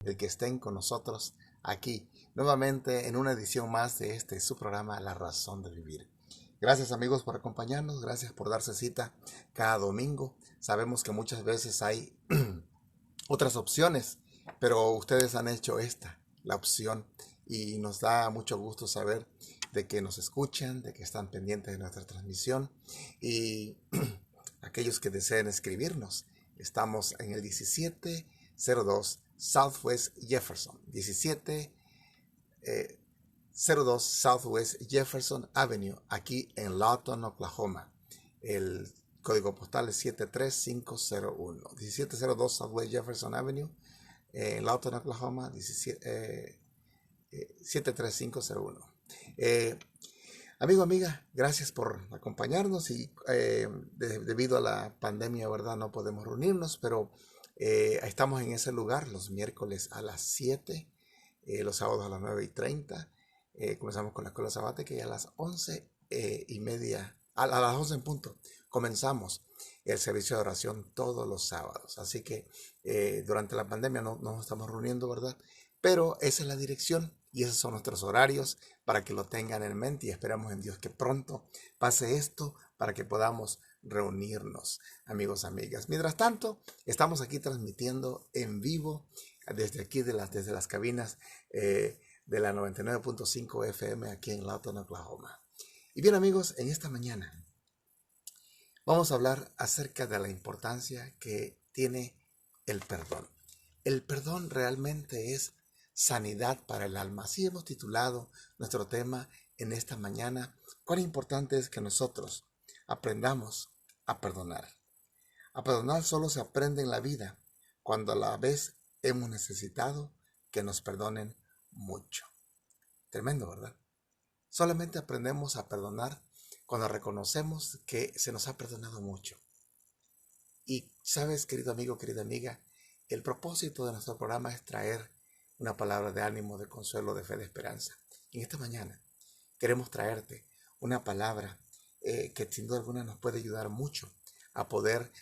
el que estén con nosotros aquí, nuevamente en una edición más de este su programa La Razón de Vivir. Gracias amigos por acompañarnos, gracias por darse cita cada domingo. Sabemos que muchas veces hay otras opciones, pero ustedes han hecho esta, la opción, y nos da mucho gusto saber de que nos escuchan, de que están pendientes de nuestra transmisión y aquellos que deseen escribirnos. Estamos en el 1702 Southwest Jefferson, 1702 Southwest Jefferson Avenue, aquí en Lawton, Oklahoma. El código postal es 73501. 1702 Southwest Jefferson Avenue, en Lawton, Oklahoma, 73501. Amigo, amiga, gracias por acompañarnos y debido a la pandemia, ¿verdad? No podemos reunirnos, pero estamos en ese lugar los miércoles a las 7, los sábados a las 9:30. Comenzamos con la escuela sabática y a las 11:30, a las 11 en punto, comenzamos el servicio de oración todos los sábados. Así que durante la pandemia no nos estamos reuniendo, ¿verdad? Pero esa es la dirección y esos son nuestros horarios para que lo tengan en mente y esperamos en Dios que pronto pase esto para que podamos reunirnos, amigos, amigas. Mientras tanto, estamos aquí transmitiendo en vivo desde aquí, desde las cabinas de la 99.5 FM aquí en Lawton, Oklahoma. Y bien, amigos, en esta mañana vamos a hablar acerca de la importancia que tiene el perdón. El perdón realmente es sanidad para el alma. Así hemos titulado nuestro tema en esta mañana. Cuán importante es que nosotros aprendamos a perdonar. A perdonar solo se aprende en la vida cuando a la vez hemos necesitado que nos perdonen mucho. Tremendo, ¿verdad? Solamente aprendemos a perdonar cuando reconocemos que se nos ha perdonado mucho. Y sabes, querido amigo, querida amiga, el propósito de nuestro programa es traer una palabra de ánimo, de consuelo, de fe, de esperanza. Y en esta mañana queremos traerte una palabra que sin duda alguna nos puede ayudar mucho a poder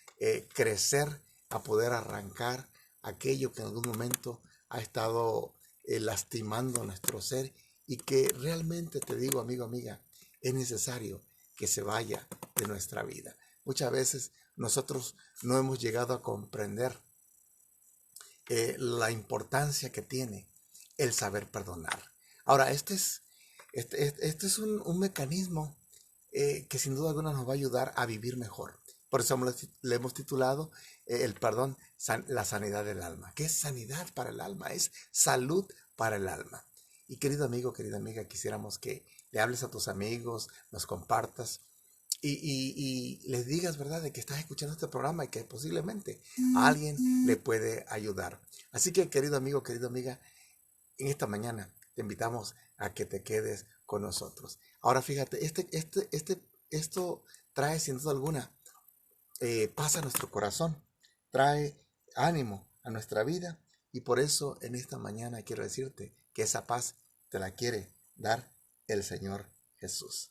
crecer, a poder arrancar aquello que en algún momento ha estado lastimando nuestro ser y que realmente, te digo, amigo, amiga, es necesario que se vaya de nuestra vida. Muchas veces nosotros no hemos llegado a comprender la importancia que tiene el saber perdonar. Ahora, este es un mecanismo que sin duda alguna nos va a ayudar a vivir mejor. Por eso le hemos titulado el perdón, la sanidad del alma. ¿Qué es sanidad para el alma? Es salud para el alma. Y querido amigo, querida amiga, quisiéramos que le hables a tus amigos, nos compartas y les digas, ¿verdad?, de que estás escuchando este programa y que posiblemente a alguien le puede ayudar. Así que, querido amigo, querida amiga, en esta mañana te invitamos a que te quedes con nosotros. Ahora fíjate, esto trae sin duda alguna paz a nuestro corazón, trae ánimo a nuestra vida y por eso en esta mañana quiero decirte que esa paz te la quiere dar el Señor Jesús.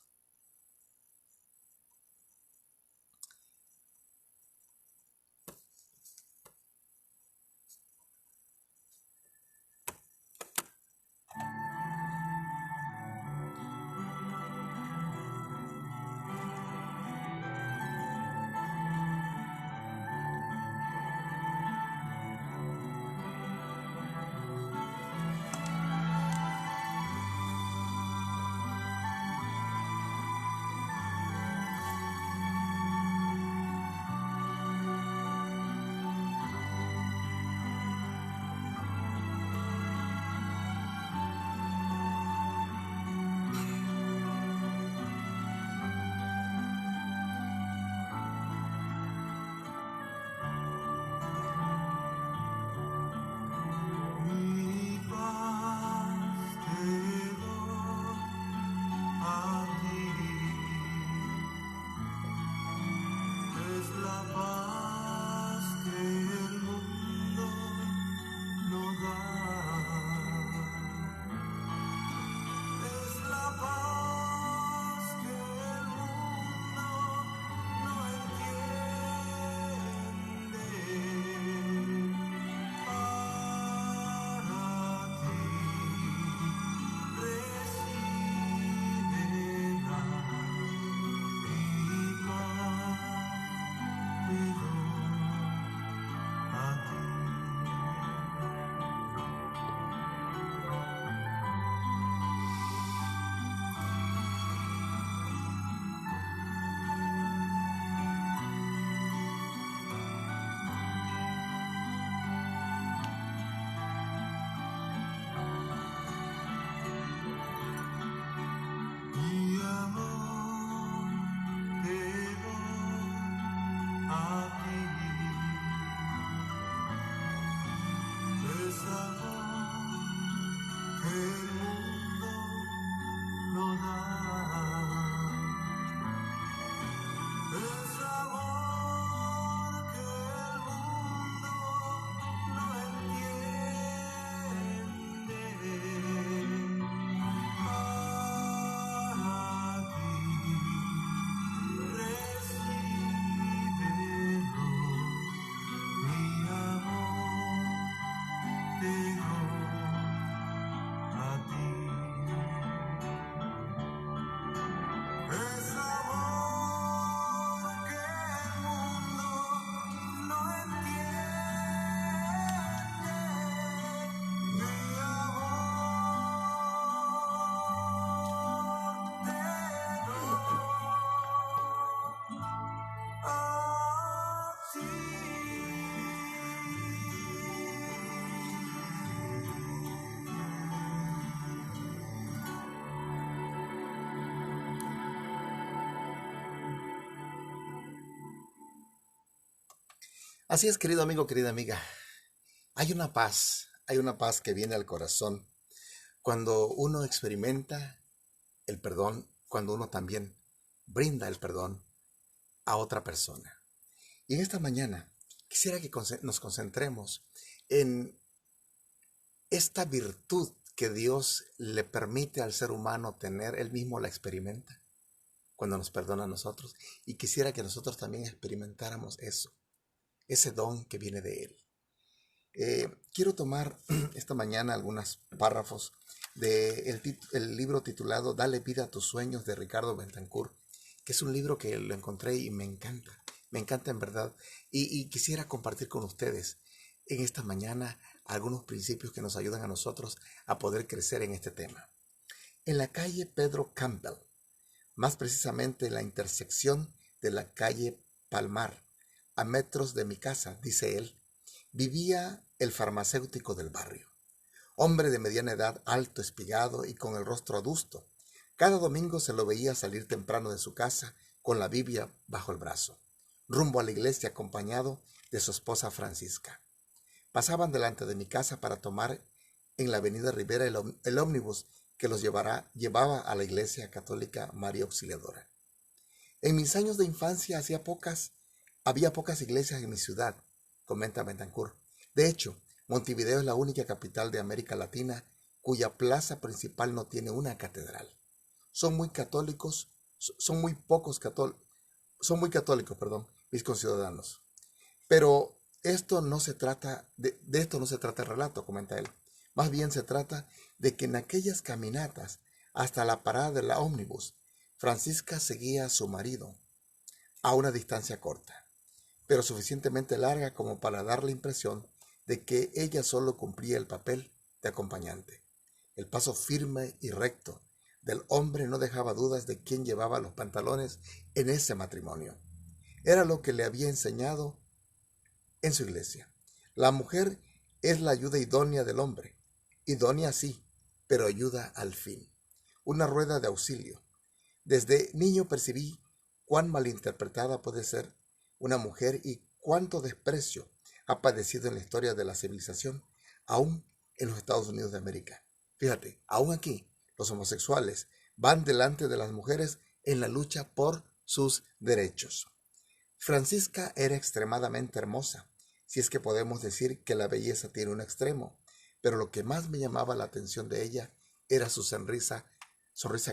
Así es, querido amigo, querida amiga. Hay una paz que viene al corazón cuando uno experimenta el perdón, cuando uno también brinda el perdón a otra persona. Y en esta mañana quisiera que nos concentremos en esta virtud que Dios le permite al ser humano tener, él mismo la experimenta cuando nos perdona a nosotros. Y quisiera que nosotros también experimentáramos eso, ese don que viene de Él. Quiero tomar esta mañana algunos párrafos del libro titulado Dale vida a tus sueños de Ricardo Bentancur, que es un libro que lo encontré y me encanta en verdad, y quisiera compartir con ustedes en esta mañana algunos principios que nos ayudan a nosotros a poder crecer en este tema. En la calle Pedro Campbell, más precisamente en la intersección de la calle Palmar, a metros de mi casa, dice él, vivía el farmacéutico del barrio, hombre de mediana edad, alto, espigado y con el rostro adusto. Cada domingo se lo veía salir temprano de su casa con la Biblia bajo el brazo, rumbo a la iglesia acompañado de su esposa Francisca. Pasaban delante de mi casa para tomar en la avenida Rivera el ómnibus que los llevaba a la iglesia católica María Auxiliadora. En mis años de infancia había pocas iglesias en mi ciudad, comenta Bentancur. De hecho, Montevideo es la única capital de América Latina cuya plaza principal no tiene una catedral. Son muy católicos, son muy pocos católicos, son muy católicos, mis conciudadanos. Pero de esto no se trata el relato, comenta él. Más bien se trata de que en aquellas caminatas hasta la parada de la ómnibus, Francisca seguía a su marido a una distancia corta, pero suficientemente larga como para dar la impresión de que ella solo cumplía el papel de acompañante. El paso firme y recto del hombre no dejaba dudas de quién llevaba los pantalones en ese matrimonio. Era lo que le había enseñado en su iglesia. La mujer es la ayuda idónea del hombre. Idónea sí, pero ayuda al fin. Una rueda de auxilio. Desde niño percibí cuán malinterpretada puede ser una mujer y cuánto desprecio ha padecido en la historia de la civilización, aún en los Estados Unidos de América. Fíjate, aún aquí, los homosexuales van delante de las mujeres en la lucha por sus derechos. Francisca era extremadamente hermosa, si es que podemos decir que la belleza tiene un extremo, pero lo que más me llamaba la atención de ella era su sonrisa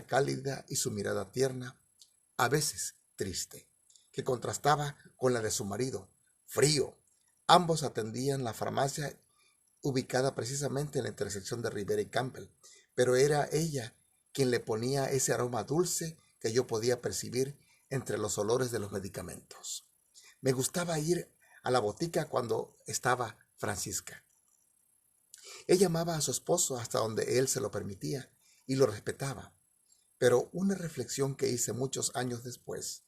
cálida y su mirada tierna, a veces triste, que contrastaba con la de su marido, frío. Ambos atendían la farmacia ubicada precisamente en la intersección de Rivera y Campbell, pero era ella quien le ponía ese aroma dulce que yo podía percibir entre los olores de los medicamentos. Me gustaba ir a la botica cuando estaba Francisca. Ella amaba a su esposo hasta donde él se lo permitía y lo respetaba. Pero una reflexión que hice muchos años después,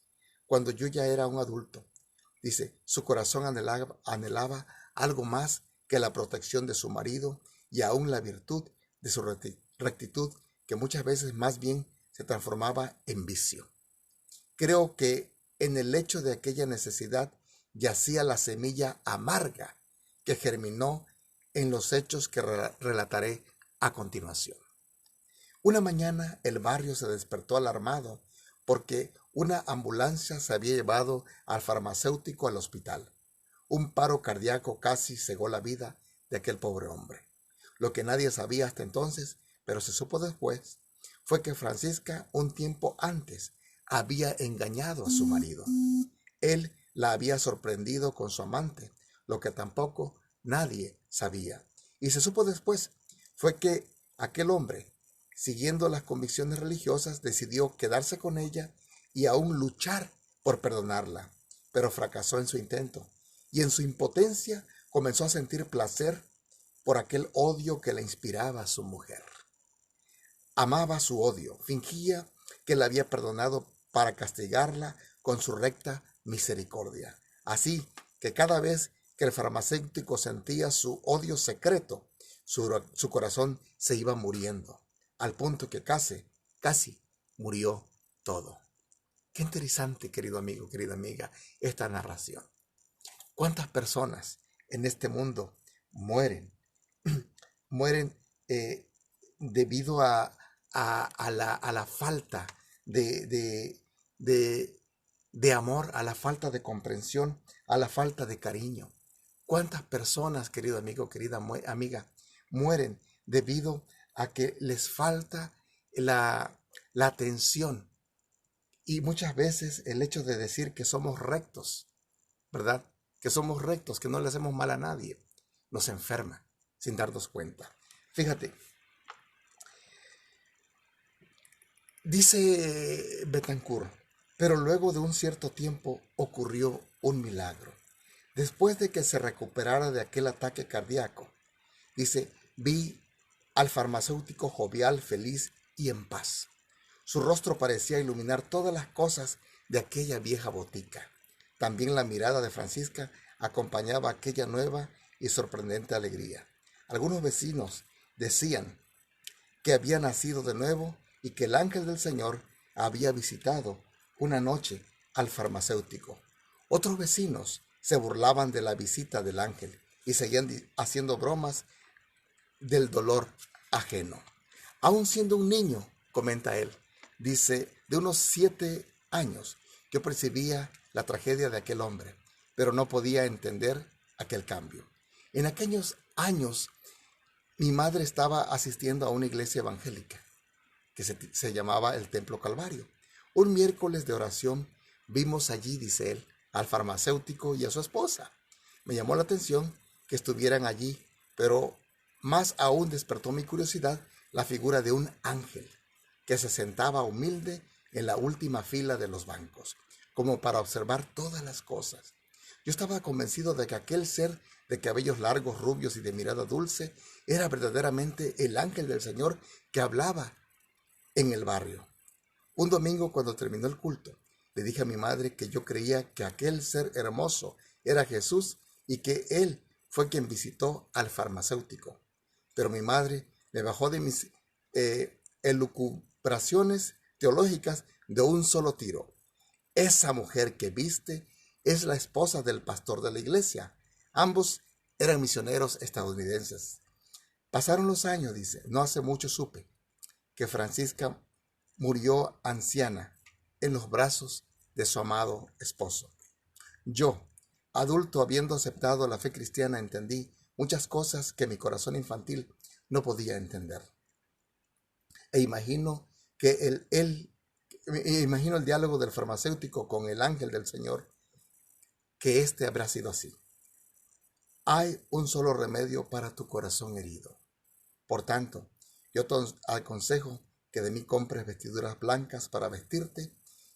cuando yo ya era un adulto, dice, su corazón anhelaba algo más que la protección de su marido y aún la virtud de su rectitud, que muchas veces más bien se transformaba en vicio. Creo que en el hecho de aquella necesidad yacía la semilla amarga que germinó en los hechos que relataré a continuación. Una mañana el barrio se despertó alarmado porque una ambulancia se había llevado al farmacéutico al hospital. Un paro cardíaco casi cegó la vida de aquel pobre hombre. Lo que nadie sabía hasta entonces, pero se supo después, fue que Francisca un tiempo antes había engañado a su marido. Él la había sorprendido con su amante, lo que tampoco nadie sabía. Y se supo después, fue que aquel hombre, siguiendo las convicciones religiosas, decidió quedarse con ella y aún luchar por perdonarla, pero fracasó en su intento y en su impotencia comenzó a sentir placer por aquel odio que le inspiraba a su mujer. Amaba su odio, fingía que la había perdonado para castigarla con su recta misericordia. Así que cada vez que el farmacéutico sentía su odio secreto, su corazón se iba muriendo, al punto que casi murió todo. Qué interesante, querido amigo, querida amiga, esta narración. ¿Cuántas personas en este mundo mueren? Mueren debido a la falta de, de, de, de amor, a la falta de comprensión, a la falta de cariño. ¿Cuántas personas, querido amigo, querida amiga, mueren debido a que les falta la atención? Y muchas veces el hecho de decir que somos rectos, ¿verdad? Que somos rectos, que no le hacemos mal a nadie, nos enferma sin darnos cuenta. Fíjate, dice Betancourt, pero luego de un cierto tiempo ocurrió un milagro. Después de que se recuperara de aquel ataque cardíaco, dice, vi al farmacéutico jovial, feliz y en paz. Su rostro parecía iluminar todas las cosas de aquella vieja botica. También la mirada de Francisca acompañaba aquella nueva y sorprendente alegría. Algunos vecinos decían que había nacido de nuevo y que el ángel del Señor había visitado una noche al farmacéutico. Otros vecinos se burlaban de la visita del ángel y seguían haciendo bromas del dolor ajeno. Aún siendo un niño, comenta él, dice, de unos 7 años, yo percibía la tragedia de aquel hombre, pero no podía entender aquel cambio. En aquellos años, mi madre estaba asistiendo a una iglesia evangélica que se llamaba el Templo Calvario. Un miércoles de oración vimos allí, dice él, al farmacéutico y a su esposa. Me llamó la atención que estuvieran allí, pero más aún despertó mi curiosidad la figura de un ángel que se sentaba humilde en la última fila de los bancos, como para observar todas las cosas. Yo estaba convencido de que aquel ser de cabellos largos, rubios y de mirada dulce era verdaderamente el ángel del Señor que hablaba en el barrio. Un domingo, cuando terminó el culto, le dije a mi madre que yo creía que aquel ser hermoso era Jesús y que él fue quien visitó al farmacéutico. Pero mi madre me bajó de mis elucubraciones teológicas de un solo tiro. Esa mujer que viste es la esposa del pastor de la iglesia. Ambos eran misioneros estadounidenses. Pasaron los años, dice, no hace mucho supe que Francisca murió anciana en los brazos de su amado esposo. Yo, adulto, habiendo aceptado la fe cristiana, entendí muchas cosas que mi corazón infantil no podía entender. E imagino imagino el diálogo del farmacéutico con el ángel del Señor, que éste habrá sido así. Hay un solo remedio para tu corazón herido. Por tanto, yo te aconsejo que de mí compres vestiduras blancas para vestirte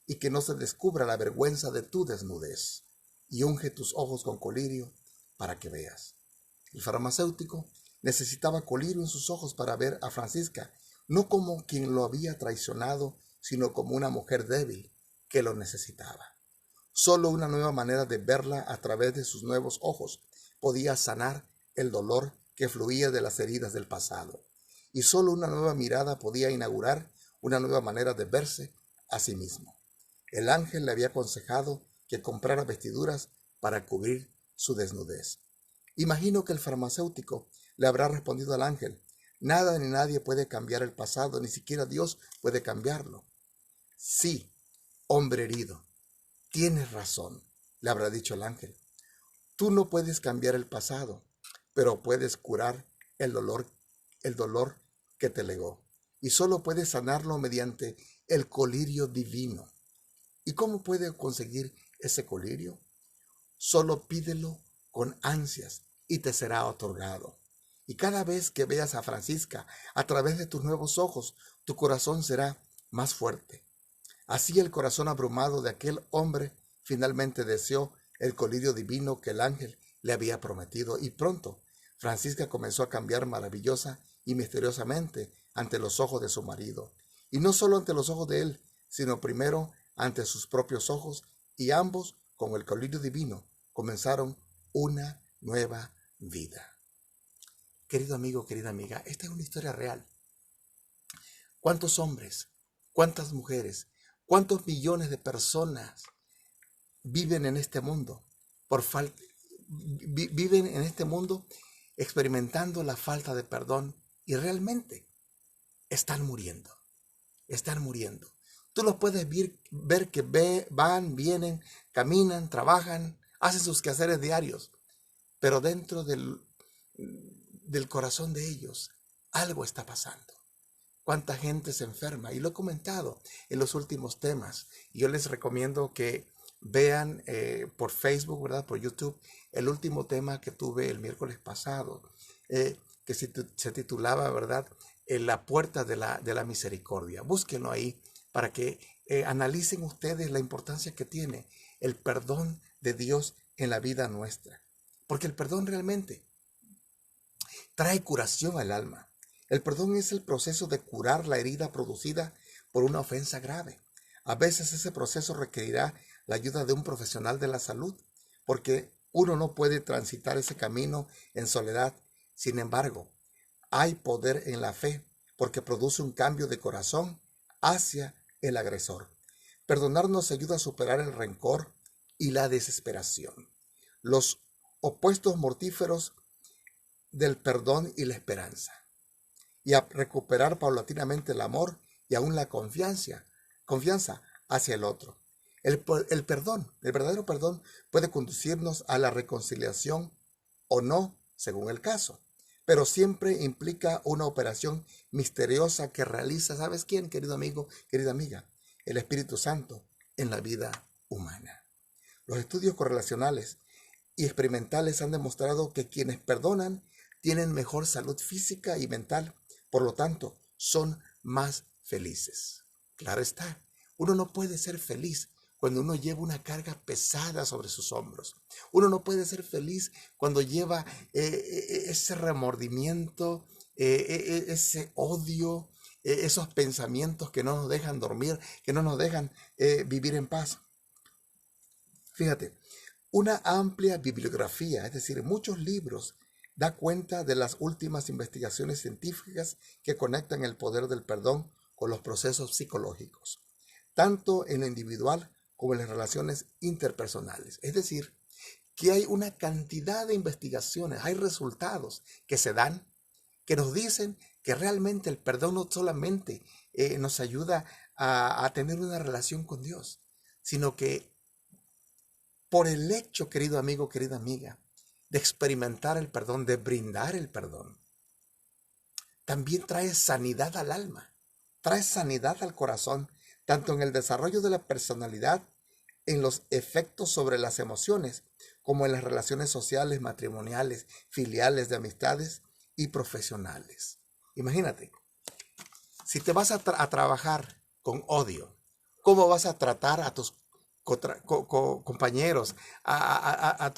y que no se descubra la vergüenza de tu desnudez, y unge tus ojos con colirio para que veas. El farmacéutico necesitaba colirio en sus ojos para ver a Francisca, no como quien lo había traicionado, sino como una mujer débil que lo necesitaba. Solo una nueva manera de verla a través de sus nuevos ojos podía sanar el dolor que fluía de las heridas del pasado. Y solo una nueva mirada podía inaugurar una nueva manera de verse a sí mismo. El ángel le había aconsejado que comprara vestiduras para cubrir su desnudez. Imagino que el farmacéutico le habrá respondido al ángel: nada ni nadie puede cambiar el pasado, ni siquiera Dios puede cambiarlo. Sí, hombre herido, tienes razón, le habrá dicho el ángel. Tú no puedes cambiar el pasado, pero puedes curar el dolor que te legó. Y solo puedes sanarlo mediante el colirio divino. ¿Y cómo puede conseguir ese colirio? Solo pídelo con ansias y te será otorgado. Y cada vez que veas a Francisca a través de tus nuevos ojos, tu corazón será más fuerte. Así el corazón abrumado de aquel hombre finalmente deseó el colirio divino que el ángel le había prometido, y pronto Francisca comenzó a cambiar maravillosa y misteriosamente ante los ojos de su marido, y no solo ante los ojos de él, sino primero ante sus propios ojos, y ambos, con el colirio divino, comenzaron una nueva vida. Querido amigo, querida amiga, esta es una historia real. ¿Cuántos hombres, cuántas mujeres, cuántos millones de personas viven en este mundo viven en este mundo experimentando la falta de perdón y realmente están muriendo. Están muriendo. Tú los puedes ver que van, vienen, caminan, trabajan, hacen sus quehaceres diarios, pero dentro del corazón de ellos algo está pasando. ¿Cuánta gente se enferma? Y lo he comentado en los últimos temas. Y yo les recomiendo que vean por Facebook, ¿verdad? Por YouTube, el último tema que tuve el miércoles pasado, que se titulaba, ¿verdad? La puerta de la misericordia. Búsquenlo ahí para que analicen ustedes la importancia que tiene el perdón de Dios en la vida nuestra. Porque el perdón realmente trae curación al alma. El perdón es el proceso de curar la herida producida por una ofensa grave. A veces ese proceso requerirá la ayuda de un profesional de la salud, porque uno no puede transitar ese camino en soledad. Sin embargo, hay poder en la fe, porque produce un cambio de corazón hacia el agresor. Perdonar nos ayuda a superar el rencor y la desesperación, los opuestos mortíferos del perdón y la esperanza, y a recuperar paulatinamente el amor y aún la confianza hacia el otro. El perdón, el verdadero perdón puede conducirnos a la reconciliación o no, según el caso, pero siempre implica una operación misteriosa que realiza, ¿sabes quién, querido amigo, querida amiga? El Espíritu Santo en la vida humana. Los estudios correlacionales y experimentales han demostrado que quienes perdonan tienen mejor salud física y mental, por lo tanto, son más felices. Claro está, uno no puede ser feliz cuando uno lleva una carga pesada sobre sus hombros. Uno no puede ser feliz cuando lleva ese remordimiento, ese odio, esos pensamientos que no nos dejan dormir, que no nos dejan vivir en paz. Fíjate, una amplia bibliografía, es decir, muchos libros, da cuenta de las últimas investigaciones científicas que conectan el poder del perdón con los procesos psicológicos, tanto en lo individual como en las relaciones interpersonales. Es decir, que hay una cantidad de investigaciones, hay resultados que se dan, que nos dicen que realmente el perdón no solamente nos ayuda a tener una relación con Dios, sino que por el hecho, querido amigo, querida amiga, de experimentar el perdón, de brindar el perdón, también trae sanidad al alma, trae sanidad al corazón, tanto en el desarrollo de la personalidad, en los efectos sobre las emociones, como en las relaciones sociales, matrimoniales, filiales, de amistades y profesionales. Imagínate, si te vas a trabajar con odio, ¿cómo vas a tratar a tus compañeros, a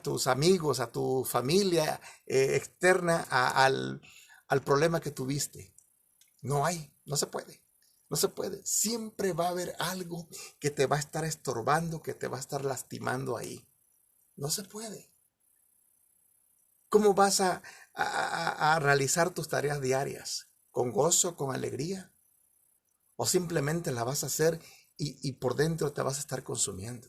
tus amigos, a tu familia externa al problema que tuviste? No hay, no se puede. No se puede. Siempre va a haber algo que te va a estar estorbando, que te va a estar lastimando ahí. No se puede. ¿Cómo vas a realizar tus tareas diarias? ¿Con gozo, con alegría? ¿O simplemente la vas a hacer y por dentro te vas a estar consumiendo?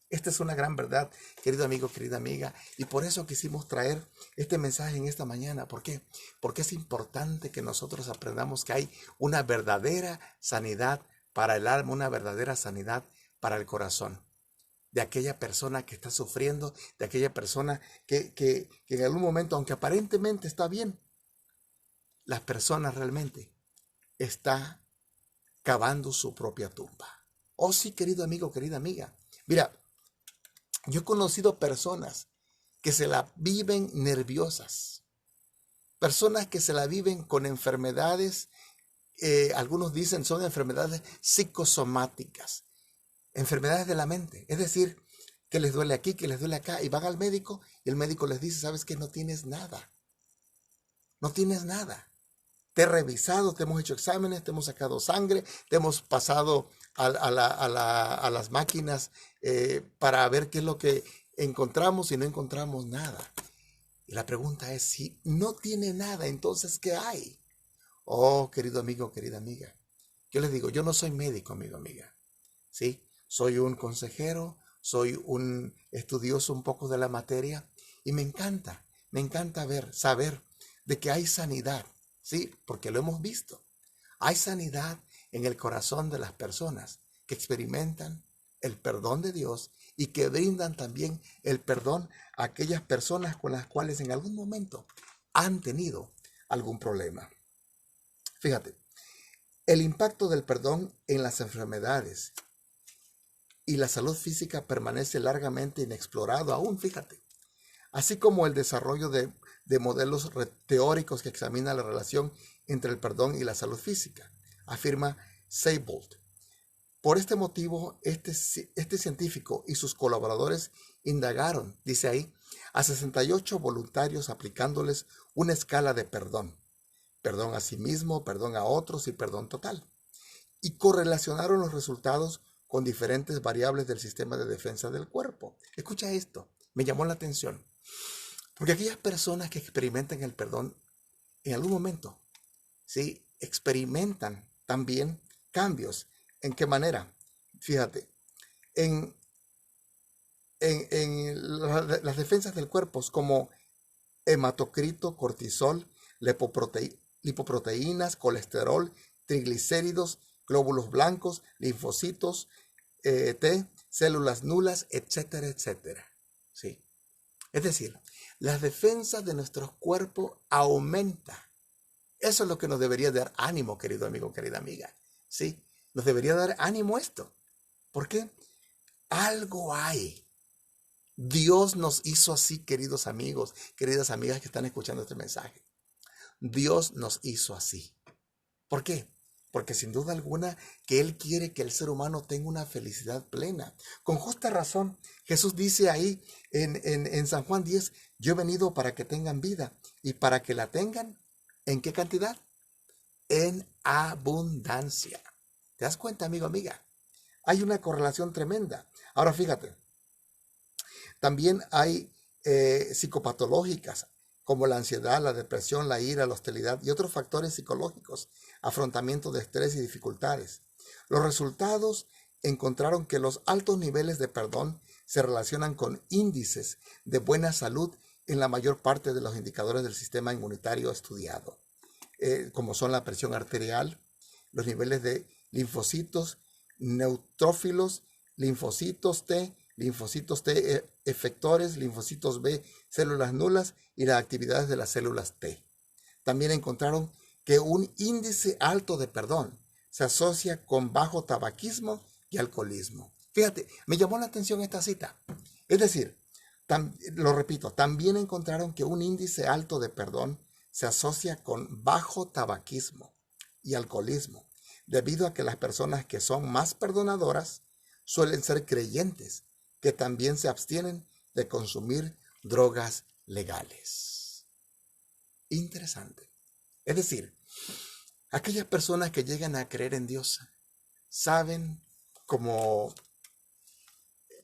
Esta es una gran verdad, querido amigo, querida amiga, y por eso quisimos traer este mensaje en esta mañana. ¿Por qué? Porque es importante que nosotros aprendamos que hay una verdadera sanidad para el alma, una verdadera sanidad para el corazón de aquella persona que está sufriendo, de aquella persona que en algún momento, aunque aparentemente está bien, las personas realmente está cavando su propia tumba. Oh sí, querido amigo, querida amiga. Mira, yo he conocido personas que se la viven nerviosas, personas que se la viven con enfermedades, algunos dicen son enfermedades psicosomáticas, enfermedades de la mente, es decir, que les duele aquí, que les duele acá, y van al médico y el médico les dice, ¿sabes qué? No tienes nada, no tienes nada. Te he revisado, te hemos hecho exámenes, te hemos sacado sangre, te hemos pasado a las máquinas para ver qué es lo que encontramos y no encontramos nada. Y la pregunta es, si no tiene nada, entonces, ¿qué hay? Oh, querido amigo, querida amiga, yo les digo, yo no soy médico, amigo, amiga, ¿sí? Soy un consejero, soy un estudioso un poco de la materia y me encanta saber de que hay sanidad, ¿sí? Porque lo hemos visto. Hay sanidad en el corazón de las personas que experimentan el perdón de Dios y que brindan también el perdón a aquellas personas con las cuales en algún momento han tenido algún problema. Fíjate, el impacto del perdón en las enfermedades y la salud física permanece largamente inexplorado aún, fíjate, así como el desarrollo de modelos teóricos que examinan la relación entre el perdón y la salud física, afirma Seibold. Por este motivo, este científico y sus colaboradores indagaron, dice ahí, a 68 voluntarios aplicándoles una escala de perdón a sí mismo, perdón a otros y perdón total, y correlacionaron los resultados con diferentes variables del sistema de defensa del cuerpo. Escucha esto, me llamó la atención, porque aquellas personas que experimentan el perdón en algún momento, ¿sí? Experimentan también cambios. ¿En qué manera? Fíjate, en las defensas del cuerpo como hematocrito, cortisol, lipoproteínas, colesterol, triglicéridos, glóbulos blancos, linfocitos, T, células nulas, etcétera, etcétera. ¿Sí? Es decir, las defensas de nuestro cuerpo aumentan. Eso es lo que nos debería dar ánimo, querido amigo, querida amiga. ¿Sí? Nos debería dar ánimo esto. ¿Por qué? Algo hay. Dios nos hizo así, queridos amigos, queridas amigas que están escuchando este mensaje. Dios nos hizo así. ¿Por qué? Porque sin duda alguna que Él quiere que el ser humano tenga una felicidad plena. Con justa razón, Jesús dice ahí en San Juan 10, yo he venido para que tengan vida y para que la tengan, ¿en qué cantidad? En abundancia. ¿Te das cuenta, amigo, amiga? Hay una correlación tremenda. Ahora fíjate, también hay psicopatológicas como la ansiedad, la depresión, la ira, la hostilidad y otros factores psicológicos, afrontamiento de estrés y dificultades. Los resultados encontraron que los altos niveles de perdón se relacionan con índices de buena salud en la mayor parte de los indicadores del sistema inmunitario estudiado, como son la presión arterial, los niveles de linfocitos, neutrófilos, linfocitos T efectores, linfocitos B, células nulas y las actividades de las células T. También encontraron que un índice alto de perdón se asocia con bajo tabaquismo y alcoholismo. Fíjate, me llamó la atención esta cita. Es decir, lo repito, también encontraron que un índice alto de perdón se asocia con bajo tabaquismo y alcoholismo, debido a que las personas que son más perdonadoras suelen ser creyentes que también se abstienen de consumir drogas legales. Interesante. Es decir, aquellas personas que llegan a creer en Dios saben como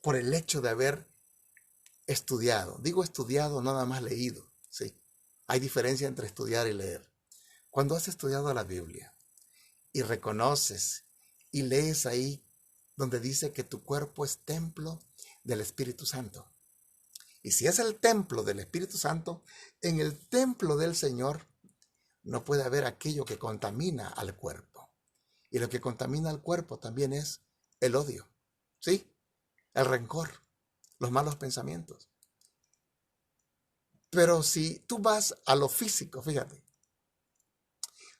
por el hecho de haber estudiado. Digo estudiado, no nada más leído. ¿Sí? Hay diferencia entre estudiar y leer. Cuando has estudiado la Biblia y reconoces y lees ahí donde dice que tu cuerpo es templo del Espíritu Santo. Y si es el templo del Espíritu Santo, en el templo del Señor no puede haber aquello que contamina al cuerpo. Y lo que contamina al cuerpo también es el odio, ¿sí? El rencor, los malos pensamientos. Pero si tú vas a lo físico, fíjate,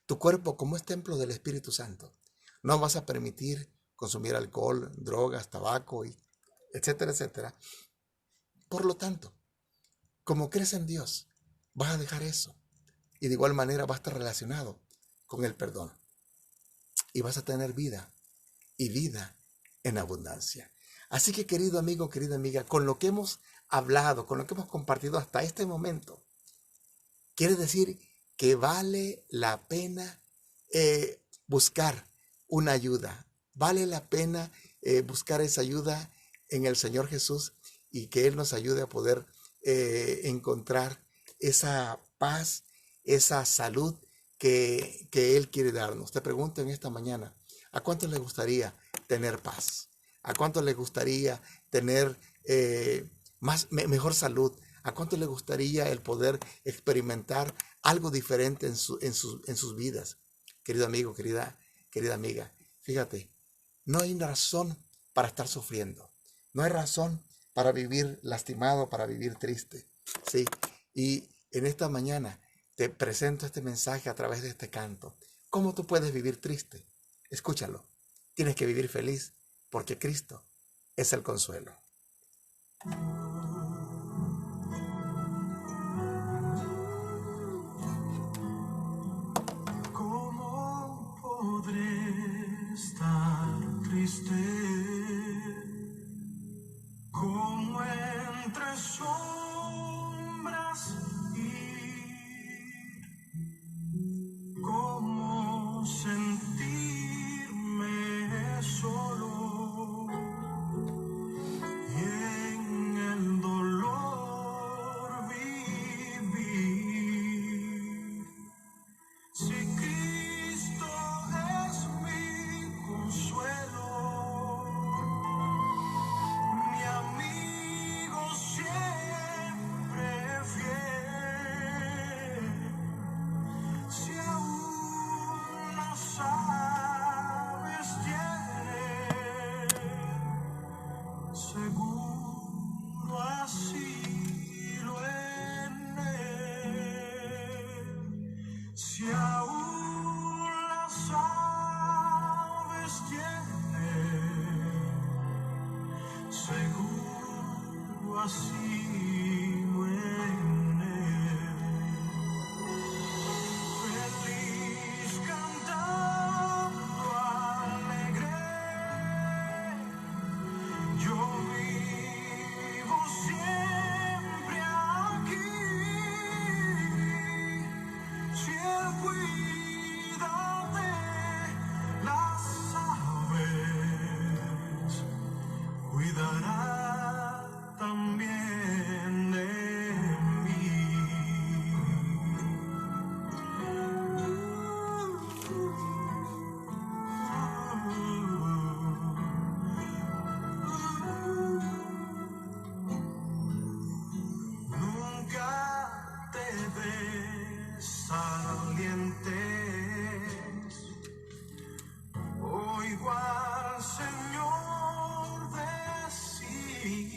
tu cuerpo como es templo del Espíritu Santo, no vas a permitir consumir alcohol, drogas, tabaco, etcétera, etcétera. Por lo tanto, como crees en Dios, vas a dejar eso. Y de igual manera va a estar relacionado con el perdón. Y vas a tener vida y vida en abundancia. Así que querido amigo, querida amiga, con lo que hemos hablado, con lo que hemos compartido hasta este momento, quiere decir que vale la pena buscar una ayuda. Vale la pena buscar esa ayuda en el Señor Jesús y que Él nos ayude a poder encontrar esa paz, esa salud que Él quiere darnos. Te pregunto en esta mañana, ¿a cuántos les gustaría tener paz? ¿A cuántos les gustaría tener mejor salud? ¿A cuánto le gustaría el poder experimentar algo diferente en sus vidas? Querido amigo, querida amiga, fíjate, no hay razón para estar sufriendo. No hay razón para vivir lastimado, para vivir triste. ¿Sí? Y en esta mañana te presento este mensaje a través de este canto. ¿Cómo tú puedes vivir triste? Escúchalo. Tienes que vivir feliz porque Cristo es el consuelo. ¿Cómo podré estar triste? Como entre sombras ir, cómo sentirme solo y en el dolor vivir. Si Cristo es mi consuelo, mi amigo siempre fiel, si aún no sabes quién es, seguro asilo en él. Si aún la sabes quién es, seguro así lo en él. Feliz cantando alegre, yo vivo siempre aquí. Si Él cuida de las aves, cuidará también de mí. Nunca te desalientes, oigo al Señor decir,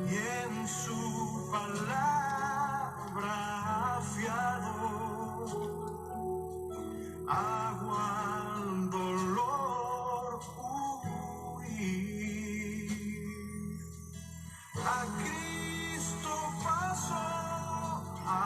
y en su palabra fiado, hago al dolor huir. A Cristo pasó a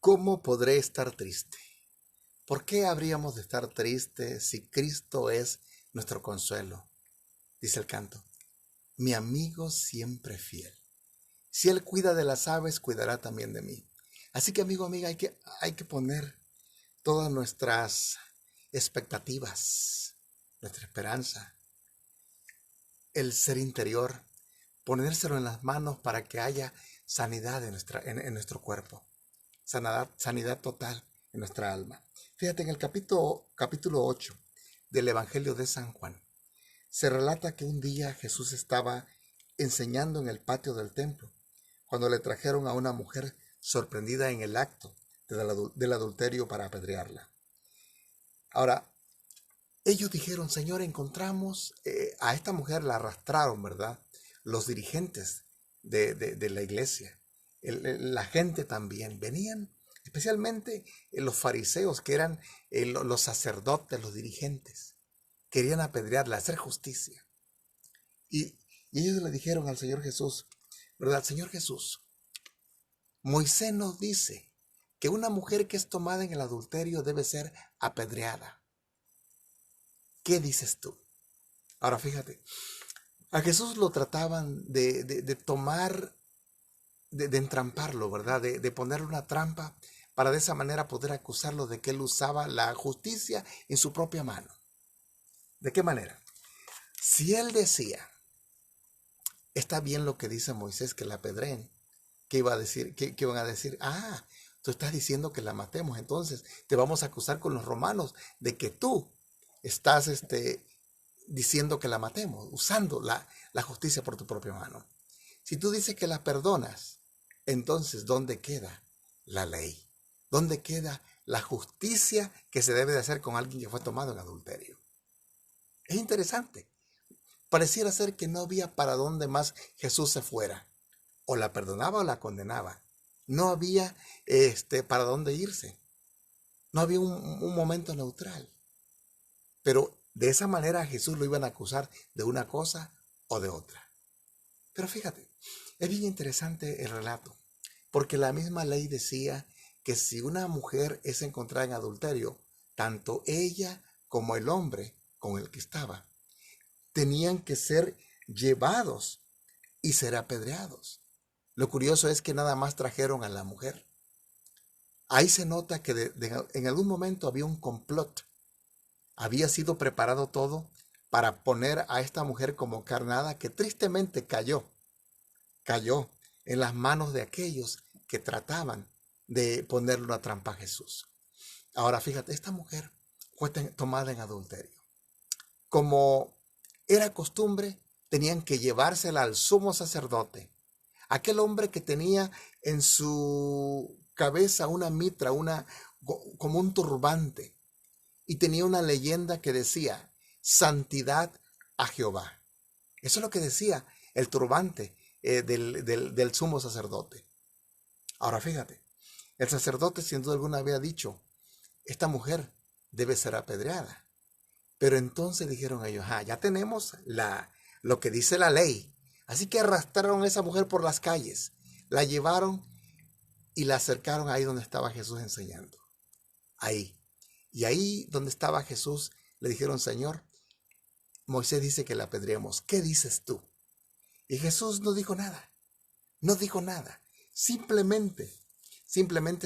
¿cómo podré estar triste? ¿Por qué habríamos de estar tristes si Cristo es nuestro consuelo? Dice el canto. Mi amigo siempre fiel. Si Él cuida de las aves, cuidará también de mí. Así que, amigo, amiga, hay que poner todas nuestras expectativas, nuestra esperanza, el ser interior, ponérselo en las manos para que haya sanidad en nuestro cuerpo, sanidad total en nuestra alma. Fíjate, en el capítulo 8 del Evangelio de San Juan, se relata que un día Jesús estaba enseñando en el patio del templo, cuando le trajeron a una mujer sorprendida en el acto del adulterio para apedrearla. Ahora, ellos dijeron, Señor, encontramos a esta mujer, la arrastraron, ¿verdad? Los dirigentes de la iglesia, la gente también, venían, especialmente los fariseos, que eran los sacerdotes, los dirigentes, querían apedrearla, hacer justicia. Y ellos le dijeron al Señor Jesús, ¿verdad? Señor Jesús, Moisés nos dice que una mujer que es tomada en el adulterio debe ser apedreada. ¿Qué dices tú? Ahora fíjate, a Jesús lo trataban de tomar, de entramparlo, ¿verdad? De ponerle una trampa para de esa manera poder acusarlo de que él usaba la justicia en su propia mano. ¿De qué manera? Si él decía, está bien lo que dice Moisés, que la apedreen, ¿qué iba a decir? ¿Qué iban a decir? Ah, tú estás diciendo que la matemos, entonces te vamos a acusar con los romanos de que tú estás diciendo que la matemos, usando la justicia por tu propia mano. Si tú dices que la perdonas, entonces ¿dónde queda la ley? ¿Dónde queda la justicia que se debe de hacer con alguien que fue tomado en adulterio? Es interesante. Pareciera ser que no había para dónde más Jesús se fuera. O la perdonaba o la condenaba. No había para dónde irse. No había un momento neutral. Pero de esa manera a Jesús lo iban a acusar de una cosa o de otra. Pero fíjate, es bien interesante el relato, porque la misma ley decía que si una mujer es encontrada en adulterio, tanto ella como el hombre con el que estaba, tenían que ser llevados y ser apedreados. Lo curioso es que nada más trajeron a la mujer. Ahí se nota que en algún momento había un complot. Había sido preparado todo para poner a esta mujer como carnada que tristemente cayó en las manos de aquellos que trataban de ponerle una trampa a Jesús. Ahora fíjate, esta mujer fue tomada en adulterio. Como era costumbre, tenían que llevársela al sumo sacerdote, aquel hombre que tenía en su cabeza una mitra, como un turbante, y tenía una leyenda que decía, santidad a Jehová. Eso es lo que decía el turbante del sumo sacerdote. Ahora fíjate, el sacerdote sin duda alguna había dicho, esta mujer debe ser apedreada. Pero entonces dijeron ellos, ya tenemos lo que dice la ley. Así que arrastraron a esa mujer por las calles, la llevaron y la acercaron ahí donde estaba Jesús enseñando. Ahí. Y ahí donde estaba Jesús, le dijeron, Señor, Moisés dice que la apedreemos. ¿Qué dices tú? Y Jesús no dijo nada. No dijo nada. Simplemente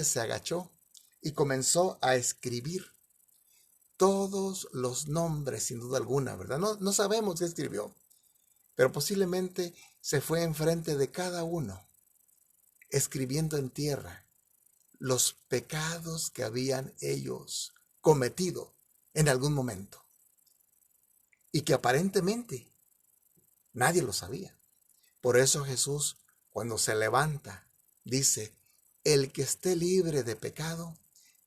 se agachó y comenzó a escribir todos los nombres, sin duda alguna, ¿verdad? No sabemos qué escribió, pero posiblemente se fue enfrente de cada uno, escribiendo en tierra los pecados que habían ellos cometido en algún momento y que aparentemente nadie lo sabía. Por eso Jesús, cuando se levanta, dice, el que esté libre de pecado,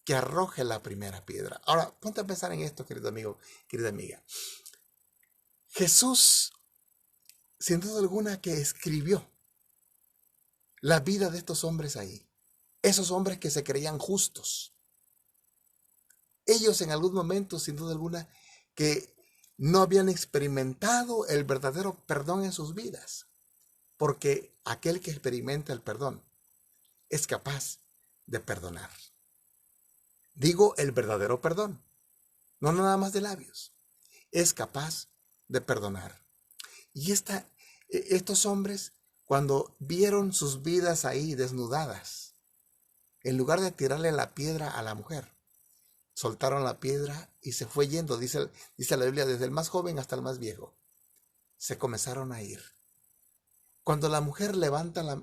que arroje la primera piedra. Ahora, ponte a pensar en esto, querido amigo, querida amiga. Jesús, sin duda alguna, que escribió la vida de estos hombres ahí. Esos hombres que se creían justos. Ellos en algún momento, sin duda alguna, que no habían experimentado el verdadero perdón en sus vidas. Porque aquel que experimenta el perdón es capaz de perdonar. Digo el verdadero perdón, no nada más de labios. Es capaz de perdonar. Y estos hombres, cuando vieron sus vidas ahí desnudadas, en lugar de tirarle la piedra a la mujer, soltaron la piedra y se fue yendo, dice la Biblia, desde el más joven hasta el más viejo. Se comenzaron a ir. Cuando la mujer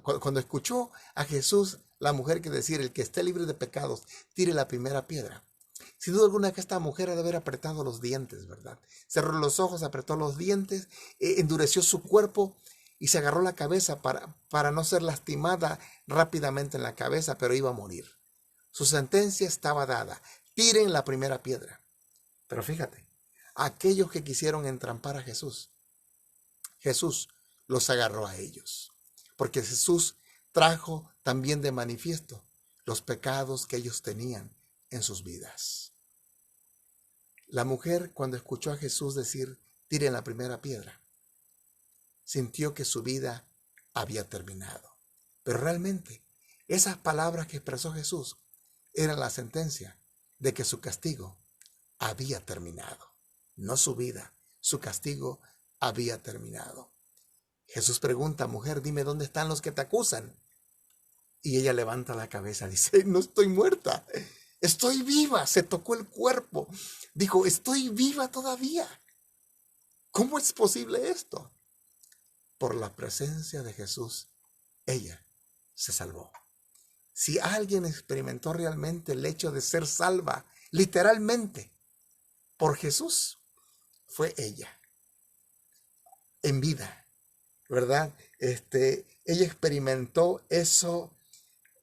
cuando escuchó a Jesús, la mujer que decir, el que esté libre de pecados, tire la primera piedra. Sin duda alguna que esta mujer ha de haber apretado los dientes, ¿verdad? Cerró los ojos, apretó los dientes, endureció su cuerpo y se agarró la cabeza para no ser lastimada rápidamente en la cabeza, pero iba a morir. Su sentencia estaba dada. Tiren la primera piedra. Pero fíjate, aquellos que quisieron entrampar a Jesús los agarró a ellos. Porque Jesús trajo también de manifiesto los pecados que ellos tenían en sus vidas. La mujer, cuando escuchó a Jesús decir, tiren la primera piedra, sintió que su vida había terminado. Pero realmente, esas palabras que expresó Jesús eran la sentencia de que su castigo había terminado. No su vida, su castigo había terminado. Jesús pregunta, mujer, dime dónde están los que te acusan. Y ella levanta la cabeza, dice, no estoy muerta, estoy viva. Se tocó el cuerpo, dijo, estoy viva todavía. ¿Cómo es posible esto? Por la presencia de Jesús, ella se salvó. Si alguien experimentó realmente el hecho de ser salva, literalmente, por Jesús, fue ella, en vida, ¿verdad? Ella experimentó eso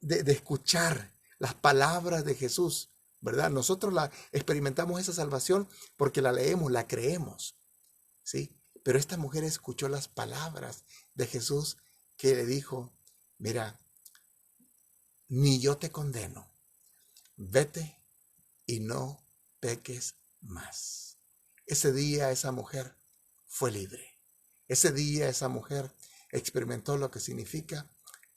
de escuchar las palabras de Jesús, ¿verdad? Nosotros experimentamos esa salvación porque la leemos, la creemos, ¿sí? Pero esta mujer escuchó las palabras de Jesús que le dijo, mira, ni yo te condeno, vete y no peques más. Ese día esa mujer fue libre. Ese día esa mujer experimentó lo que significa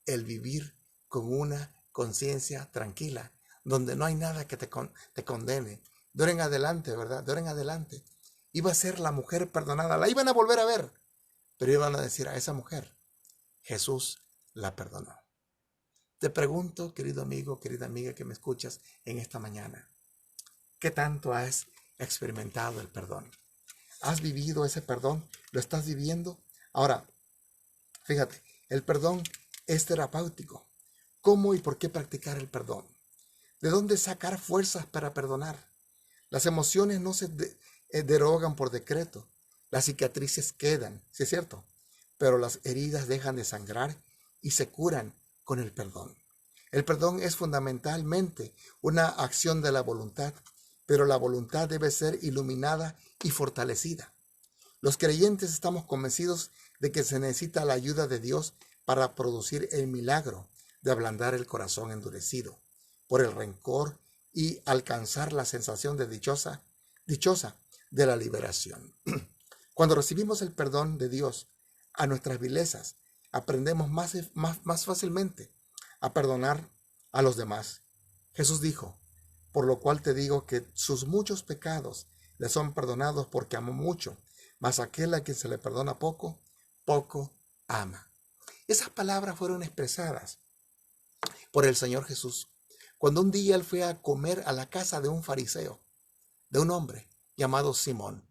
el vivir con una conciencia tranquila, donde no hay nada que te condene. De ahora en adelante, ¿verdad? De ahora en adelante iba a ser la mujer perdonada. La iban a volver a ver, pero iban a decir a esa mujer, Jesús la perdonó. Te pregunto, querido amigo, querida amiga que me escuchas en esta mañana, ¿qué tanto has experimentado el perdón? ¿Has vivido ese perdón? ¿Lo estás viviendo? Ahora, fíjate, el perdón es terapéutico. ¿Cómo y por qué practicar el perdón? ¿De dónde sacar fuerzas para perdonar? Las emociones no se derogan por decreto. Las cicatrices quedan, sí es cierto, pero las heridas dejan de sangrar y se curan con el perdón. El perdón es fundamentalmente una acción de la voluntad, pero la voluntad debe ser iluminada y fortalecida. Los creyentes estamos convencidos de que se necesita la ayuda de Dios para producir el milagro de ablandar el corazón endurecido por el rencor y alcanzar la sensación de dichosa de la liberación. Cuando recibimos el perdón de Dios a nuestras vilezas, aprendemos más fácilmente a perdonar a los demás. Jesús dijo, por lo cual te digo que sus muchos pecados le son perdonados porque amó mucho, mas aquel a quien se le perdona poco, poco ama. Esas palabras fueron expresadas por el Señor Jesús cuando un día él fue a comer a la casa de un fariseo, de un hombre llamado Simón.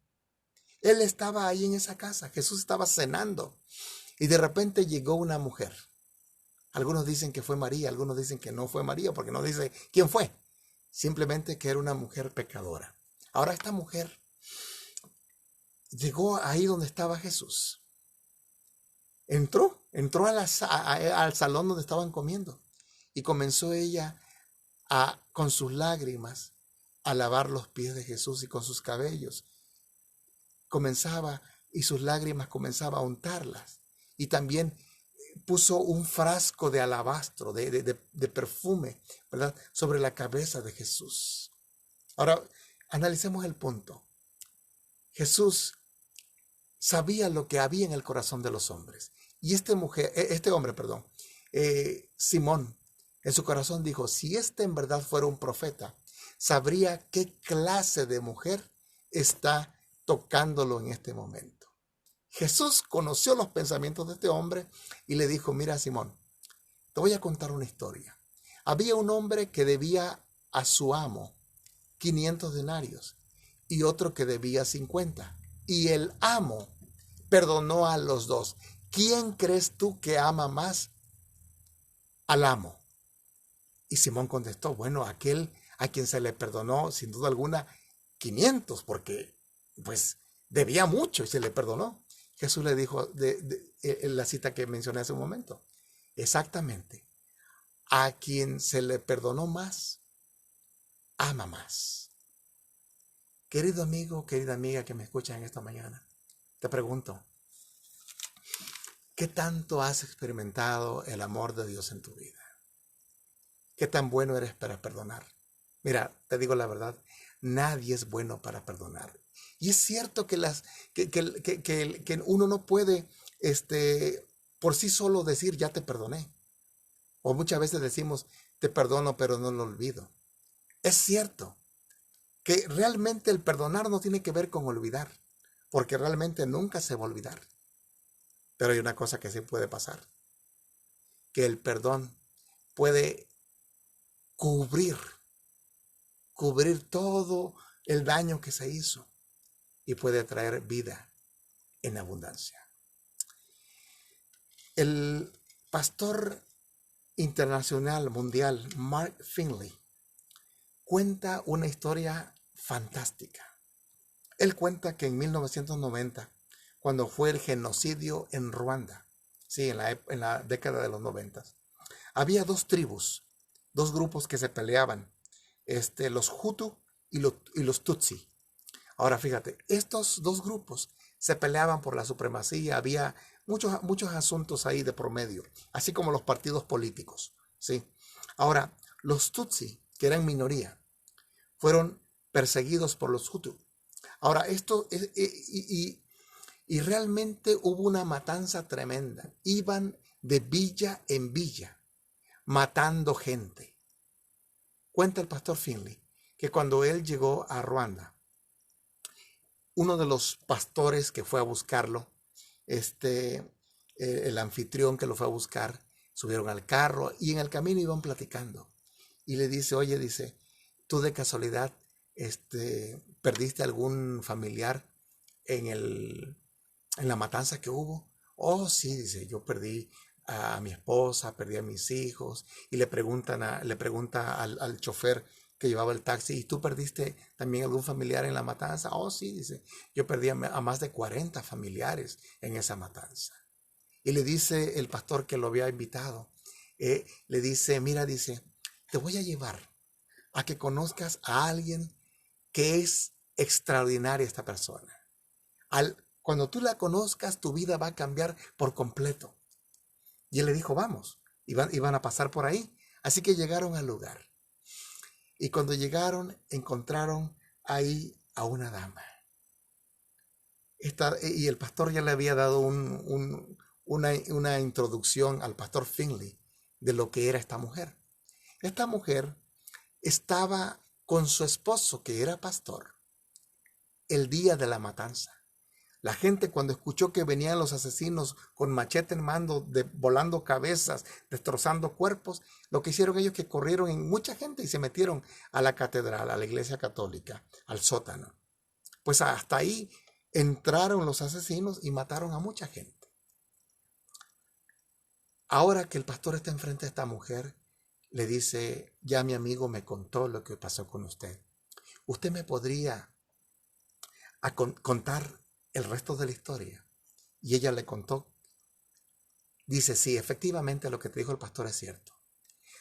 Él estaba ahí en esa casa, Jesús estaba cenando y de repente llegó una mujer. Algunos dicen que fue María, algunos dicen que no fue María porque no dice quién fue. Simplemente que era una mujer pecadora. Ahora esta mujer llegó ahí donde estaba Jesús. Entró al salón donde estaban comiendo y comenzó ella con sus lágrimas a lavar los pies de Jesús y con sus cabellos. Y sus lágrimas comenzaba a untarlas. Y también puso un frasco de alabastro, de perfume, ¿verdad?, sobre la cabeza de Jesús. Ahora, analicemos el punto. Jesús sabía lo que había en el corazón de los hombres. Y este hombre, Simón, En su corazón dijo, si este en verdad fuera un profeta, sabría qué clase de mujer está tocándolo en este momento. Jesús conoció los pensamientos de este hombre y le dijo, mira Simón, te voy a contar una historia. Había un hombre que debía a su amo 500 denarios y otro que debía 50. Y el amo perdonó a los dos. ¿Quién crees tú que ama más al amo? Y Simón contestó, bueno, aquel a quien se le perdonó sin duda alguna 500, porque pues debía mucho y se le perdonó. Jesús le dijo en la cita que mencioné hace un momento, exactamente, a quien se le perdonó más, ama más. Querido amigo, querida amiga que me escuchas en esta mañana, te pregunto, ¿qué tanto has experimentado el amor de Dios en tu vida? ¿Qué tan bueno eres para perdonar? Mira, te digo la verdad, nadie es bueno para perdonar. Y es cierto que uno no puede por sí solo decir ya te perdoné. O muchas veces decimos te perdono pero no lo olvido. Es cierto que realmente el perdonar no tiene que ver con olvidar, porque realmente nunca se va a olvidar. Pero hay una cosa que sí puede pasar, que el perdón puede cubrir todo el daño que se hizo y puede traer vida en abundancia. El pastor internacional mundial Mark Finley cuenta una historia fantástica. Él cuenta que en 1990, cuando fue el genocidio en Ruanda, sí, en la década de los 90, había dos tribus, dos grupos que se peleaban, los Hutu y los Tutsi. Ahora fíjate, estos dos grupos se peleaban por la supremacía, había muchos asuntos ahí de promedio, así como los partidos políticos, ¿sí? Ahora, los Tutsi, que eran minoría, fueron perseguidos por los Hutu. Ahora, y realmente hubo una matanza tremenda. Iban de villa en villa, matando gente. Cuenta el pastor Finley que cuando él llegó a Ruanda, uno de los pastores que fue a buscarlo, el anfitrión que lo fue a buscar, subieron al carro y en el camino iban platicando. Y le dice, oye, dice, ¿tú de casualidad perdiste algún familiar en la matanza que hubo? Oh, sí, dice, yo perdí a mi esposa, perdí a mis hijos. Y le pregunta al chofer que llevaba el taxi, ¿y tú perdiste también algún familiar en la matanza? Oh, sí, dice, yo perdí a más de 40 familiares en esa matanza. Y le dice el pastor que lo había invitado, le dice, mira, dice, te voy a llevar a que conozcas a alguien que es extraordinaria esta persona. Cuando tú la conozcas, tu vida va a cambiar por completo. Y él le dijo, vamos, iban a pasar por ahí. Así que llegaron al lugar. Y cuando llegaron, encontraron ahí a una dama. Y el pastor ya le había dado una introducción al pastor Finley de lo que era esta mujer. Esta mujer estaba con su esposo, que era pastor, el día de la matanza. La gente, cuando escuchó que venían los asesinos con machete en mano, volando cabezas, destrozando cuerpos, lo que hicieron ellos que corrieron en mucha gente y se metieron a la catedral, a la iglesia católica, al sótano. Pues hasta ahí entraron los asesinos y mataron a mucha gente. Ahora que el pastor está enfrente de esta mujer, le dice, ya mi amigo me contó lo que pasó con usted. ¿Usted me podría contar el resto de la historia? Y ella le contó. Dice, sí, efectivamente lo que te dijo el pastor es cierto.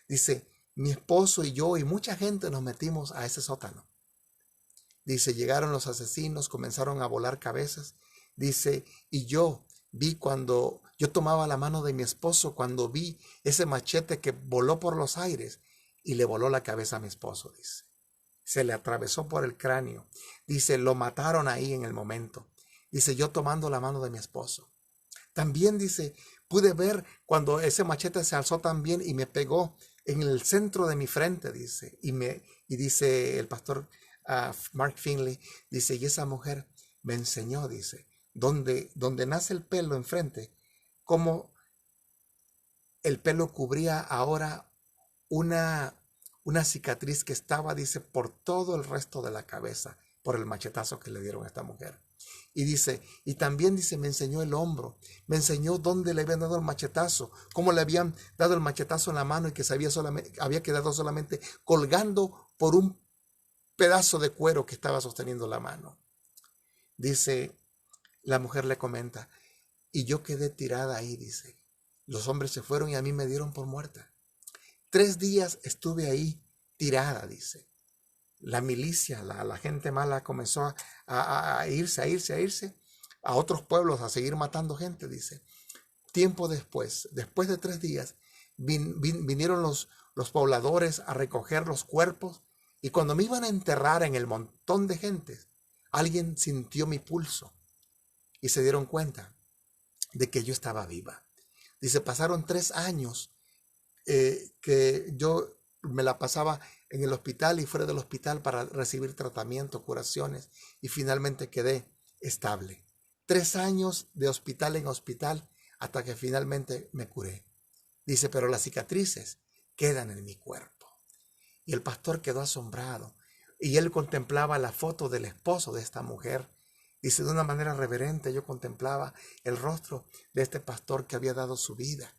Dice, mi esposo y yo y mucha gente nos metimos a ese sótano. Dice, llegaron los asesinos, comenzaron a volar cabezas. Dice, y yo vi cuando yo tomaba la mano de mi esposo, cuando vi ese machete que voló por los aires y le voló la cabeza a mi esposo, dice. Se le atravesó por el cráneo. Dice, lo mataron ahí en el momento. Dice, yo tomando la mano de mi esposo. También dice, pude ver cuando ese machete se alzó también y me pegó en el centro de mi frente, dice, y dice el pastor Mark Finley, dice, y esa mujer me enseñó, dice, donde nace el pelo enfrente, cómo el pelo cubría ahora una cicatriz que estaba, dice, por todo el resto de la cabeza, por el machetazo que le dieron a esta mujer. Y dice, y también dice, me enseñó el hombro, me enseñó dónde le habían dado el machetazo, cómo le habían dado el machetazo en la mano y que había quedado solamente colgando por un pedazo de cuero que estaba sosteniendo la mano. Dice, la mujer le comenta, y yo quedé tirada ahí, dice. Los hombres se fueron y a mí me dieron por muerta. 3 días estuve ahí tirada, dice. La milicia, la gente mala comenzó a irse a otros pueblos a seguir matando gente, dice. Tiempo después de 3 días, vinieron los pobladores a recoger los cuerpos y cuando me iban a enterrar en el montón de gente, alguien sintió mi pulso y se dieron cuenta de que yo estaba viva. Dice, pasaron 3 años que yo me la pasaba en el hospital y fuera del hospital para recibir tratamiento, curaciones, y finalmente quedé estable. 3 años de hospital en hospital hasta que finalmente me curé. Dice, pero las cicatrices quedan en mi cuerpo. Y el pastor quedó asombrado y él contemplaba la foto del esposo de esta mujer. Dice, de una manera reverente yo contemplaba el rostro de este pastor que había dado su vida.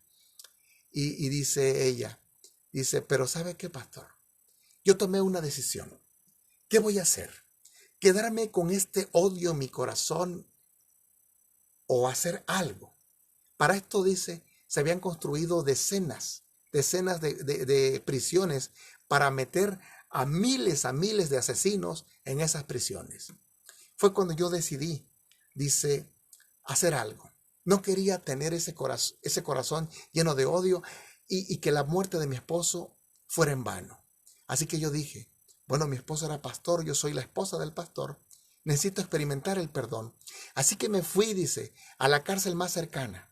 Y dice ella, dice, pero ¿sabe qué, pastor? Yo tomé una decisión. ¿Qué voy a hacer? ¿Quedarme con este odio en mi corazón o hacer algo? Para esto, dice, se habían construido decenas de prisiones para meter a miles de asesinos en esas prisiones. Fue cuando yo decidí, dice, hacer algo. No quería tener ese corazón lleno de odio y que la muerte de mi esposo fuera en vano. Así que yo dije, bueno, mi esposo era pastor, yo soy la esposa del pastor, necesito experimentar el perdón. Así que me fui, dice, a la cárcel más cercana.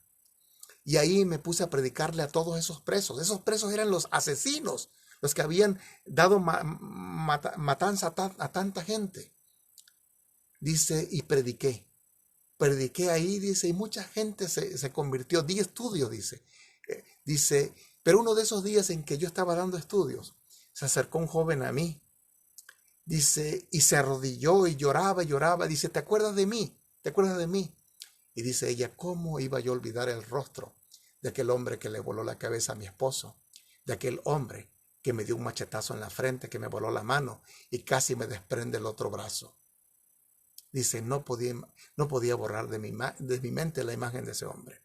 Y ahí me puse a predicarle a todos esos presos. Esos presos eran los asesinos, los que habían dado matanza a tanta gente. Dice, y prediqué ahí, dice, y mucha gente se convirtió. Di estudios, dice. Dice, pero uno de esos días en que yo estaba dando estudios, se acercó un joven a mí. Dice, y se arrodilló y lloraba. Dice, ¿te acuerdas de mí? ¿Te acuerdas de mí? Y dice ella, ¿cómo iba yo a olvidar el rostro de aquel hombre que le voló la cabeza a mi esposo? De aquel hombre que me dio un machetazo en la frente, que me voló la mano y casi me desprende el otro brazo. Dice, no podía borrar de mi mente la imagen de ese hombre.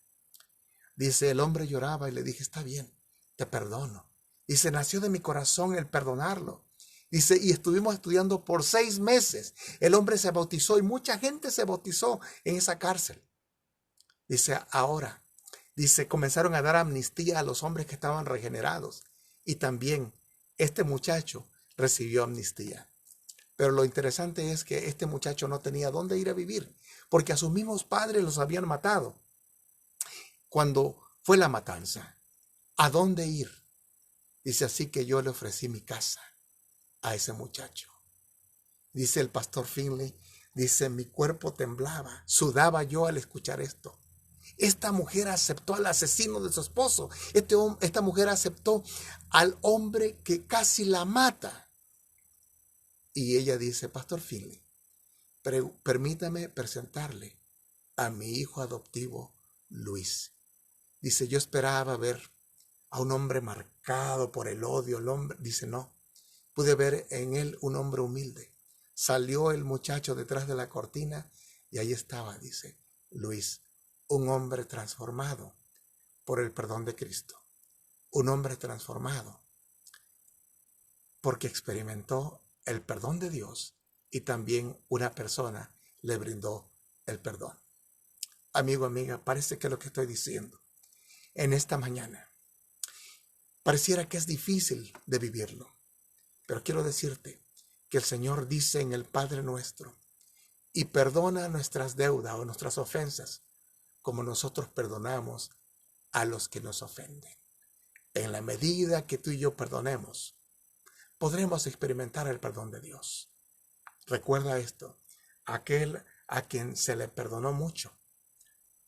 Dice, el hombre lloraba y le dije, está bien, te perdono. Dice, nació de mi corazón el perdonarlo. Dice, y estuvimos estudiando por 6 meses. El hombre se bautizó y mucha gente se bautizó en esa cárcel. Dice, ahora, dice, comenzaron a dar amnistía a los hombres que estaban regenerados. Y también este muchacho recibió amnistía. Pero lo interesante es que este muchacho no tenía dónde ir a vivir, porque a sus mismos padres los habían matado. Cuando fue la matanza, ¿a dónde ir? Dice, así que yo le ofrecí mi casa a ese muchacho. Dice el pastor Finley, dice, mi cuerpo temblaba, sudaba yo al escuchar esto. Esta mujer aceptó al asesino de su esposo. Esta mujer aceptó al hombre que casi la mata. Y ella dice, pastor Finley, permítame presentarle a mi hijo adoptivo, Luis. Dice, yo esperaba ver a un hombre marcado por el odio. El hombre, dice, no, pude ver en él un hombre humilde. Salió el muchacho detrás de la cortina y ahí estaba, dice, Luis, un hombre transformado por el perdón de Cristo. Un hombre transformado porque experimentó el perdón de Dios y también una persona le brindó el perdón. Amigo, amiga, parece que lo que estoy diciendo en esta mañana pareciera que es difícil de vivirlo, pero quiero decirte que el Señor dice en el Padre Nuestro, y perdona nuestras deudas o nuestras ofensas como nosotros perdonamos a los que nos ofenden. En la medida que tú y yo perdonemos, podremos experimentar el perdón de Dios. Recuerda esto, aquel a quien se le perdonó mucho,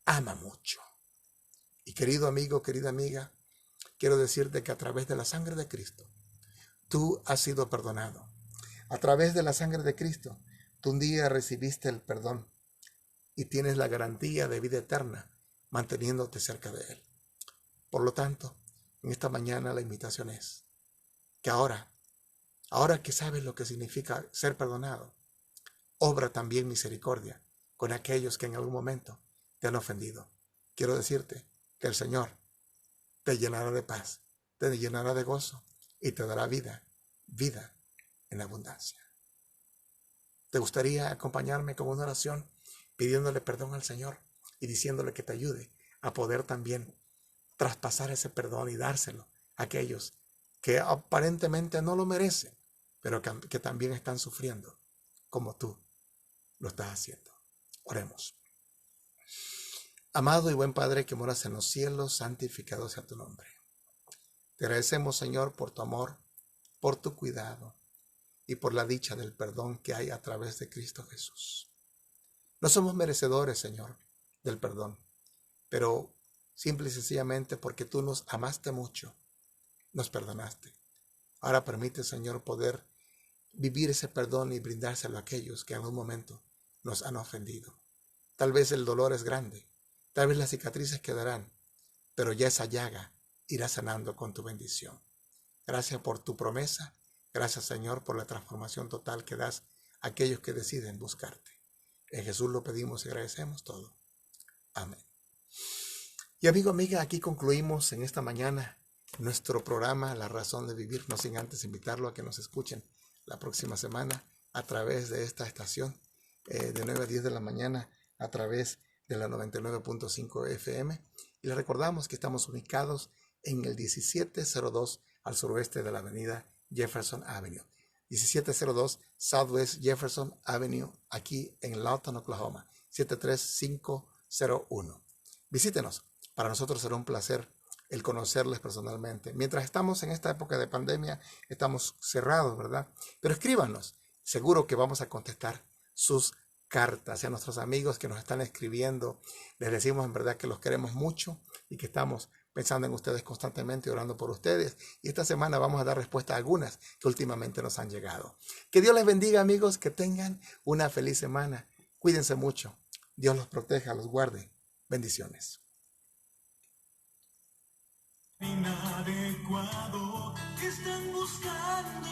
ama mucho. Y querido amigo, querida amiga, quiero decirte que a través de la sangre de Cristo, tú has sido perdonado. A través de la sangre de Cristo, tú un día recibiste el perdón y tienes la garantía de vida eterna manteniéndote cerca de Él. Por lo tanto, en esta mañana la invitación es que ahora que sabes lo que significa ser perdonado, obra también misericordia con aquellos que en algún momento te han ofendido. Quiero decirte que el Señor te llenará de paz, te llenará de gozo y te dará vida en abundancia. ¿Te gustaría acompañarme con una oración pidiéndole perdón al Señor y diciéndole que te ayude a poder también traspasar ese perdón y dárselo a aquellos que aparentemente no lo merecen, pero que también están sufriendo como tú lo estás haciendo? Oremos. Amado y buen Padre que moras en los cielos, santificado sea tu nombre. Te agradecemos, Señor, por tu amor, por tu cuidado y por la dicha del perdón que hay a través de Cristo Jesús. No somos merecedores, Señor, del perdón, pero simple y sencillamente porque tú nos amaste mucho, nos perdonaste. Ahora permite, Señor, poder vivir ese perdón y brindárselo a aquellos que en algún momento nos han ofendido. Tal vez el dolor es grande, tal vez las cicatrices quedarán, pero ya esa llaga irá sanando con tu bendición. Gracias por tu promesa, gracias, Señor, por la transformación total que das a aquellos que deciden buscarte. En Jesús lo pedimos y agradecemos todo. Amén. Y amigo, amiga, aquí concluimos en esta mañana nuestro programa La Razón de Vivir, no sin antes invitarlo a que nos escuchen la próxima semana a través de esta estación de 9 a 10 de la mañana a través de la 99.5 FM. Y les recordamos que estamos ubicados en el 1702 al suroeste de la avenida Jefferson Avenue. 1702 Southwest Jefferson Avenue, aquí en Lawton, Oklahoma, 73501. Visítenos. Para nosotros será un placer el conocerles personalmente. Mientras estamos en esta época de pandemia, estamos cerrados, ¿verdad? Pero escríbanos. Seguro que vamos a contestar sus cartas. Y a nuestros amigos que nos están escribiendo, les decimos en verdad que los queremos mucho y que estamos pensando en ustedes constantemente y orando por ustedes. Y esta semana vamos a dar respuesta a algunas que últimamente nos han llegado. Que Dios les bendiga, amigos, que tengan una feliz semana. Cuídense mucho. Dios los proteja, los guarde. Bendiciones. Inadecuado que están buscando.